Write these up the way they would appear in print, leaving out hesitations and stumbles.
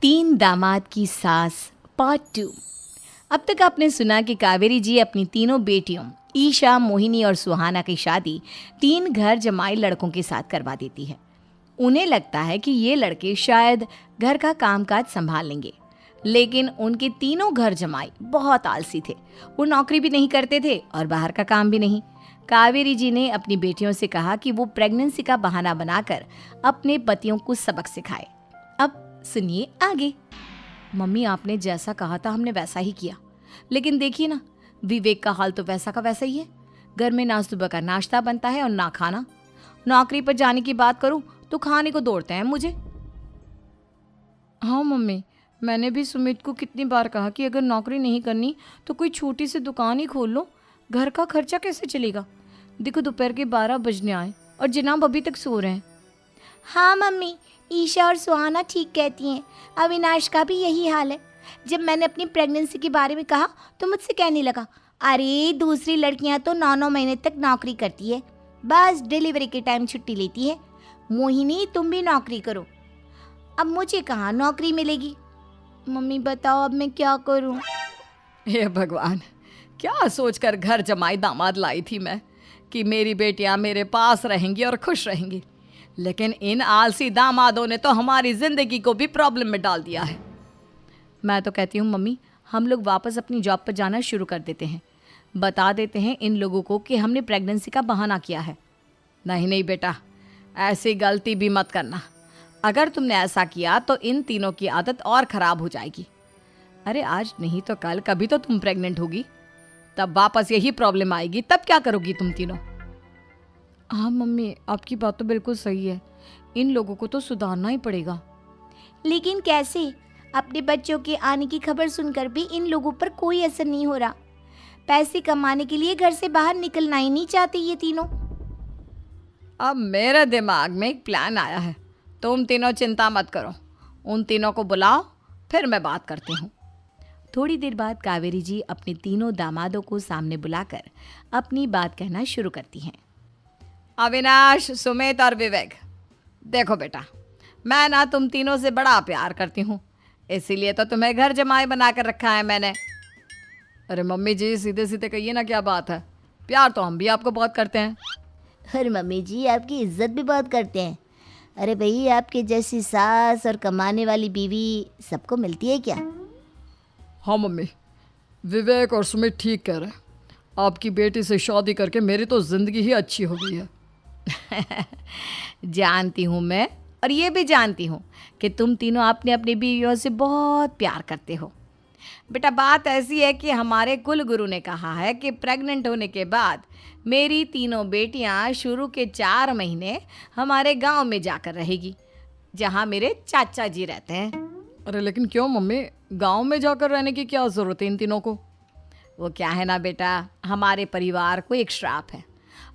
तीन दामाद की सास पार्ट 2। अब तक आपने सुना कि कावेरी जी अपनी तीनों बेटियों ईशा, मोहिनी और सुहाना की शादी 3 घर जमाई लड़कों के साथ करवा देती है। उन्हें लगता है कि ये लड़के शायद घर का कामकाज संभाल लेंगे, लेकिन उनके तीनों घर जमाई बहुत आलसी थे। वो नौकरी भी नहीं करते थे और बाहर का काम भी नहीं। कावेरी जी ने अपनी बेटियों से कहा कि वो प्रेगनेंसी का बहाना बनाकर अपने पतियों को सबक सिखाए। अब सुनिए आगे। मम्मी, आपने जैसा कहा था हमने वैसा ही किया, लेकिन देखिए ना, विवेक का हाल तो वैसा का वैसा ही है। घर में ना सुबह का नाश्ता बनता है और ना खाना। नौकरी पर जाने की बात करूं तो खाने को दौड़ते हैं मुझे। हाँ मम्मी, मैंने भी सुमित को कितनी बार कहा कि अगर नौकरी नहीं करनी तो कोई छोटी सी दुकान ही खोल लो, घर का खर्चा कैसे चलेगा। देखो दोपहर के 12 बजने आए और जनाब अभी तक सो रहे हैं। हाँ मम्मी, ईशा और सुहाना ठीक कहती हैं। अविनाश का भी यही हाल है। जब मैंने अपनी प्रेगनेंसी के बारे में कहा तो मुझसे कहने लगा, अरे दूसरी लड़कियां तो 9-9 महीने तक नौकरी करती है, बस डिलीवरी के टाइम छुट्टी लेती है। मोहिनी, तुम भी नौकरी करो। अब मुझे कहाँ नौकरी मिलेगी। मम्मी बताओ अब मैं क्या करूँ। हे भगवान, क्या सोचकर घर जमाई दामाद लाई थी मैं कि मेरी बेटियां मेरे पास रहेंगी और खुश रहेंगी, लेकिन इन आलसी दामादों ने तो हमारी जिंदगी को भी प्रॉब्लम में डाल दिया है। मैं तो कहती हूँ मम्मी, हम लोग वापस अपनी जॉब पर जाना शुरू कर देते हैं। बता देते हैं इन लोगों को कि हमने प्रेगनेंसी का बहाना किया है। नहीं नहीं बेटा, ऐसी गलती भी मत करना। अगर तुमने ऐसा किया तो इन तीनों की आदत और ख़राब हो जाएगी। अरे आज नहीं तो कल कभी तो तुम प्रेग्नेंट होगी, तब वापस यही प्रॉब्लम आएगी। तब क्या करोगी तुम तीनों। हाँ मम्मी, आपकी बात तो बिल्कुल सही है। इन लोगों को तो सुधारना ही पड़ेगा। लेकिन कैसे? अपने बच्चों के आने की खबर सुनकर भी इन लोगों पर कोई असर नहीं हो रहा। पैसे कमाने के लिए घर से बाहर निकलना ही नहीं चाहते ये तीनों। अब मेरे दिमाग में एक प्लान आया है। तुम तीनों चिंता मत करो, उन तीनों को बुलाओ, फिर मैं बात करती हूँ। थोड़ी देर बाद कावेरी जी अपने तीनों दामादों को सामने बुलाकर अपनी बात कहना शुरू करती हैं। अविनाश, सुमित और विवेक, देखो बेटा, मैं ना तुम तीनों से बड़ा प्यार करती हूँ, इसीलिए तो तुम्हें घर जमाई बना कर रखा है मैंने। अरे मम्मी जी, सीधे सीधे कहिए ना, क्या बात है। प्यार तो हम भी आपको बहुत करते हैं। अरे मम्मी जी, आपकी इज्जत भी बहुत करते हैं। अरे भाई, आपके जैसी सास और कमाने वाली बीवी सबको मिलती है क्या? हाँ मम्मी, विवेक और सुमित ठीक कह रहे हैं। आपकी बेटी से शादी करके मेरी तो ज़िंदगी ही अच्छी हो गई है। जानती हूँ मैं, और ये भी जानती हूँ कि तुम तीनों अपने अपनी बीवियों से बहुत प्यार करते हो। बेटा, बात ऐसी है कि हमारे कुल गुरु ने कहा है कि प्रेग्नेंट होने के बाद मेरी तीनों बेटियां शुरू के 4 महीने हमारे गांव में जाकर रहेगी, जहां मेरे चाचा जी रहते हैं। अरे लेकिन क्यों मम्मी, गांव में जाकर रहने की क्या ज़रूरत है इन तीनों को। वो क्या है ना बेटा, हमारे परिवार को एक श्राप है।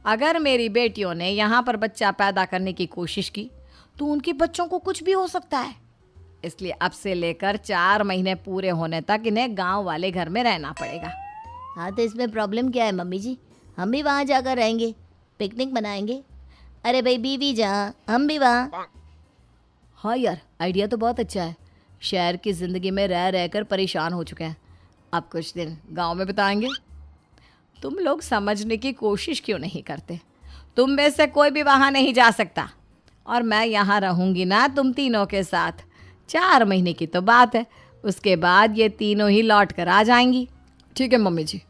अगर मेरी बेटियों ने यहाँ पर बच्चा पैदा करने की कोशिश की तो उनके बच्चों को कुछ भी हो सकता है। इसलिए अब से लेकर 4 महीने पूरे होने तक इन्हें गांव वाले घर में रहना पड़ेगा। हाँ तो इसमें प्रॉब्लम क्या है मम्मी जी, हम भी वहाँ जाकर रहेंगे, पिकनिक मनाएंगे। अरे भाई, बीवी जहाँ हम भी वहाँ। हाँ यार, आइडिया तो बहुत अच्छा है। शहर की ज़िंदगी में रह रहकर परेशान हो चुके हैं, अब कुछ दिन गांव में बिताएंगे। तुम लोग समझने की कोशिश क्यों नहीं करते। तुम में से कोई भी वहाँ नहीं जा सकता, और मैं यहाँ रहूँगी ना तुम तीनों के साथ। 4 महीने की तो बात है, उसके बाद ये तीनों ही लौट कर आ जाएंगी। ठीक है मम्मी जी,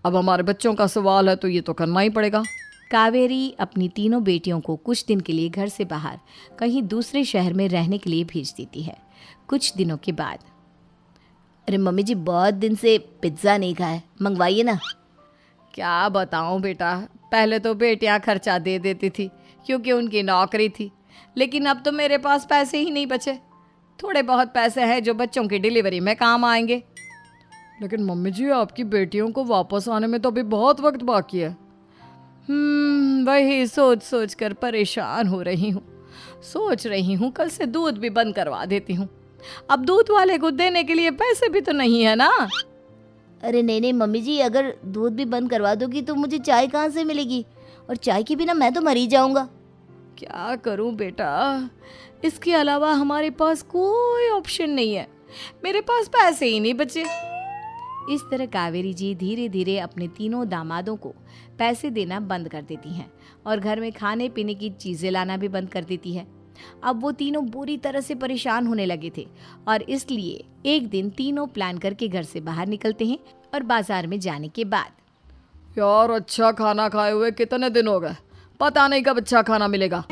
अब हमारे बच्चों का सवाल है तो ये तो करना ही पड़ेगा। कावेरी अपनी तीनों बेटियों को कुछ दिन के लिए घर से बाहर कहीं दूसरे शहर में रहने के लिए भेज देती है। कुछ दिनों के बाद, अरे मम्मी जी, बहुत दिन से पिज्ज़ा नहीं खाया, मंगवाइए ना। क्या बताऊं बेटा, पहले तो बेटियां खर्चा दे देती थी क्योंकि उनकी नौकरी थी, लेकिन अब तो मेरे पास पैसे ही नहीं बचे। थोड़े बहुत पैसे हैं जो बच्चों की डिलीवरी में काम आएंगे। लेकिन मम्मी जी, आपकी बेटियों को वापस आने में तो अभी बहुत वक्त बाकी है। वही सोच सोच कर परेशान हो रही हूँ। सोच रही हूँ कल से दूध भी बंद करवा देती हूँ। अब दूध वाले को देने के लिए पैसे भी तो नहीं है ना। अरे नहीं नहीं मम्मी जी, अगर दूध भी बंद करवा दोगी तो मुझे चाय कहाँ से मिलेगी, और चाय के बिना मैं तो मर ही जाऊँगा। क्या करूं बेटा, इसके अलावा हमारे पास कोई ऑप्शन नहीं है, मेरे पास पैसे ही नहीं बचे। इस तरह कावेरी जी धीरे धीरे अपने तीनों दामादों को पैसे देना बंद कर देती हैं और घर में खाने पीने की चीज़ें लाना भी बंद कर देती है। अब वो तीनों बुरी तरह से परेशान होने लगे थे और इसलिए एक दिन तीनों प्लान करके घर से बाहर निकलते हैं और बाजार में जाने के बाद यार अच्छा खाना खाए हुए कितने दिन हो गए, पता नहीं कब अच्छा खाना मिलेगा।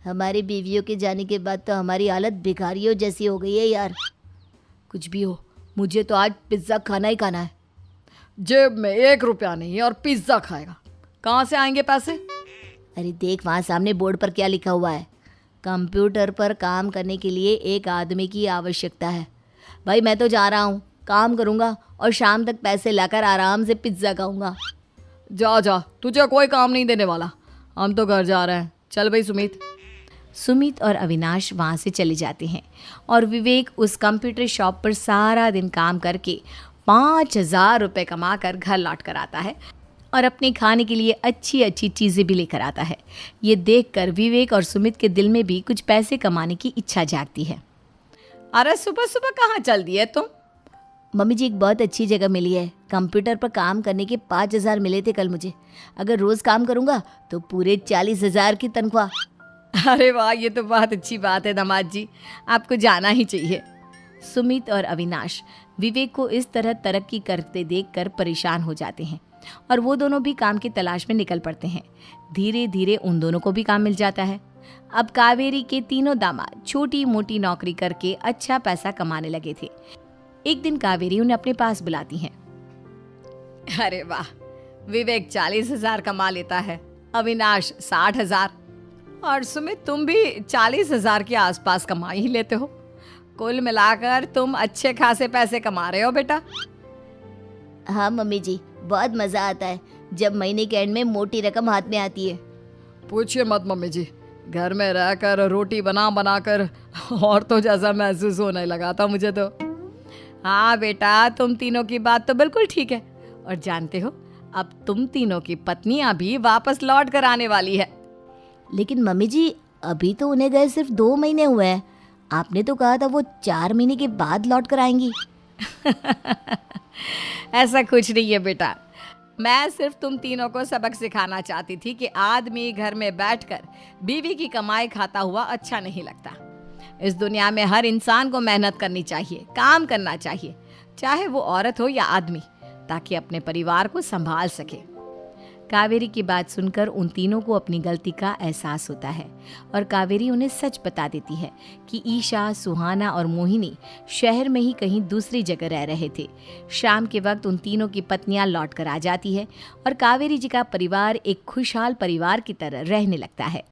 हमारी बीवियों के जाने के बाद तो हमारी हालत भिखारियों जैसी हो गई है यार। कुछ भी हो, मुझे तो आज पिज्ज़ा खाना ही खाना है। जेब में 1 रुपया नहीं और पिज्ज़ा खाएगा, कहाँ से आएंगे पैसे? अरे देख वहाँ सामने बोर्ड पर क्या लिखा हुआ है, कंप्यूटर पर काम करने के लिए एक आदमी की आवश्यकता है। भाई मैं तो जा रहा हूँ, काम करूँगा और शाम तक पैसे लाकर आराम से पिज्ज़ा खाऊंगा। जा जा, तुझे कोई काम नहीं देने वाला, हम तो घर जा रहे हैं। चल भाई सुमित। सुमित और अविनाश वहाँ से चले जाते हैं और विवेक उस कंप्यूटर शॉप पर सारा दिन काम करके 5,000 रुपये कमा कर घर लौट कर आता है और अपने खाने के लिए अच्छी अच्छी चीज़ें भी लेकर आता है। ये देखकर विवेक और सुमित के दिल में भी कुछ पैसे कमाने की इच्छा जागती है। अरे सुबह सुबह कहाँ चल दिए तुम? मम्मी जी एक बहुत अच्छी जगह मिली है, कंप्यूटर पर काम करने के 5,000 मिले थे कल मुझे। अगर रोज़ काम करूँगा तो पूरे 40,000 की तनख्वाह। अरे वाह, ये तो बहुत अच्छी बात है दामाद जी, आपको जाना ही चाहिए। सुमित और अविनाश विवेक को इस तरह तरक्की करते देखकर परेशान हो जाते हैं और वो दोनों भी काम की तलाश में निकल पड़ते हैं। धीरे धीरे उन दोनों को भी काम मिल जाता है। अब कावेरी के तीनों दामाद छोटी मोटी नौकरी करके अच्छा पैसा कमाने लगे थे। एक दिन कावेरी उन्हें अपने पास बुलाती हैं। अरे वाह, विवेक 40,000 कमा लेता है, अविनाश 60,000 और सुमित तुम भी 40,000 के आसपास कमा ही लेते हो। कुल मिलाकर तुम अच्छे खासे पैसे कमा रहे हो बेटा। हाँ मम्मी जी, बहुत मज़ा आता है जब महीने के एंड में मोटी रकम हाथ में आती है। पूछिए मत मम्मी जी, घर में रहकर रोटी बना बना कर और तो जैसा महसूस होने लगा था मुझे तो। हाँ बेटा, तुम तीनों की बात तो बिल्कुल ठीक है और जानते हो अब तुम तीनों की पत्नियां भी वापस लौट कर आने वाली है। लेकिन मम्मी जी अभी तो उन्हें गए सिर्फ 2 महीने हुए हैं, आपने तो कहा था वो 4 महीने के बाद लौट कर आएंगी। ऐसा कुछ नहीं है बेटा, मैं सिर्फ तुम तीनों को सबक सिखाना चाहती थी कि आदमी घर में बैठकर बीवी की कमाई खाता हुआ अच्छा नहीं लगता। इस दुनिया में हर इंसान को मेहनत करनी चाहिए, काम करना चाहिए, चाहे वो औरत हो या आदमी, ताकि अपने परिवार को संभाल सके। कावेरी की बात सुनकर उन तीनों को अपनी गलती का एहसास होता है और कावेरी उन्हें सच बता देती है कि ईशा, सुहाना और मोहिनी शहर में ही कहीं दूसरी जगह रह रहे थे। शाम के वक्त उन तीनों की पत्नियां लौट कर आ जाती है और कावेरी जी का परिवार एक खुशहाल परिवार की तरह रहने लगता है।